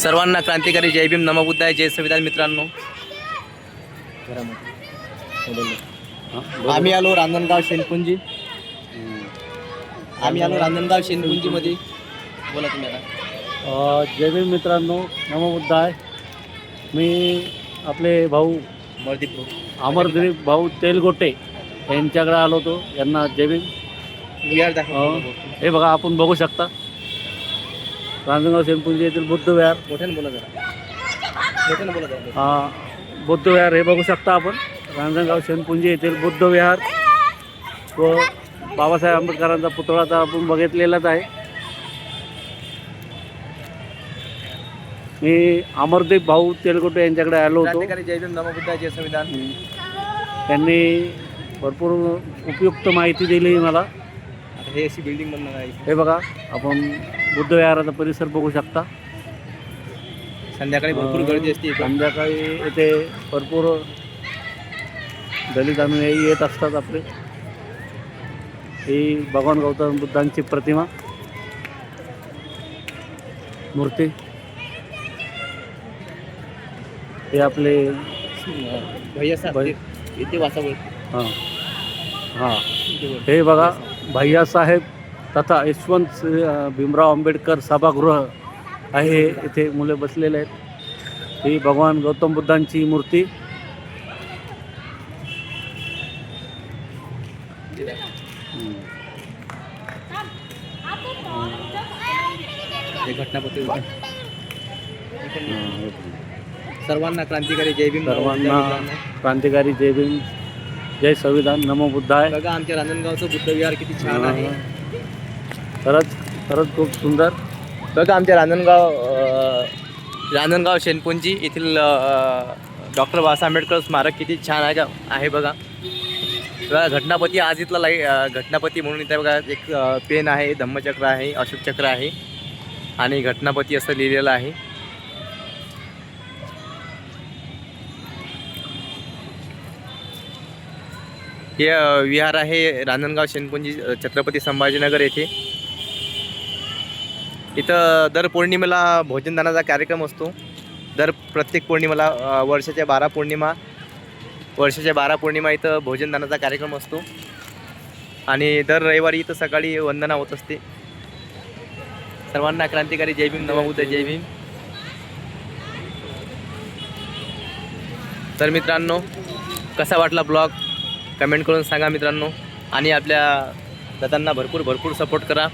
सर्वांना क्रांतिकारी जय भीम, नमो बुद्धाय, जय संविधान. मित्रांनो, आम्ही आलो रांजणगाव शेनपुंजी. मध्ये बोला तुम्ही आता. जय भीम मित्रांनो, नमो बुद्धाय. मी आपले भाऊ अमरदीप भाऊ तेलगोटे यांच्याकडे आलो होतो. यांना जय भीम. हे बघा, आपण बघू शकता रांजणगाव शेनपुंजी येथील बुद्ध विहार. बुद्ध विहार हे बघू शकता आपण. रांजणगाव शेनपुंजी येथील बुद्ध विहार व बाबासाहेब आंबेडकरांचा पुतळा तर आपण बघितलेलाच आहे. मी अमरदीप भाऊ तेलगोटे यांच्याकडे आलो होतो. क्रांतिकारी जय भीम, नमो बुद्धाय, जय संविधान. त्यांनी भरपूर उपयुक्त माहिती दिली मला. आता हे अशी बिल्डिंग बनणार आहे. हे बघा, आपण बुद्ध विहाराचा परिसर बघू शकता. संध्याकाळी भरपूर गर्दी असते. संध्याकाळी येथे भरपूर दलित अनुयायी येत असतात आपले. ही भगवान गौतम बुद्धांची प्रतिमा मूर्ती. हे आपले भैया साहेब इथे वासावर. हां हां हे बघा, भैयासाहेब तथा यशवंत भीमराव आंबेडकर सभागृह आहे. इथे मुले बसलेले आहेत. ही भगवान गौतम बुद्धांची मूर्ती. घटनापत्री. सर्वांना क्रांतिकारी जय भीम, सर्वांना क्रांतिकारी जय भीम, जय संविधान, नमो बुद्धाय. बघा, आमच्या रांजणगावचं बुद्ध विहार किती छान आहे. खरंच खूप सुंदर. बघा, आमच्या रांजणगाव शेनपुंजी येथील डॉक्टर बाबासाहेब आंबेडकर स्मारक किती छान आहे बघा. घटनापती आज इथला घटनापती म्हणून इथे बघा एक पेन आहे, धम्मचक्र आहे, अशोक चक्र आहे आणि घटनापती असं लिहिलेलं आहे. हे विहार आहे रांजणगाव शेनपुंजी, छत्रपती संभाजीनगर येथे. इथं दर पौर्णिमेला भोजनदानाचा कार्यक्रम असतो. प्रत्येक पौर्णिमेला वर्षाच्या 12 पौर्णिमा इथं भोजनदानाचा कार्यक्रम असतो आणि दर रविवारी इथं सकाळी वंदना होत असते. सर्वांना क्रांतिकारी जय भीम, नमो बुद्धाय, जय भीम. तर मित्रांनो, कसा वाटला ब्लॉग कमेंट करून सांगा मित्रांनो. आणि आपल्या दादांना भरपूर सपोर्ट करा.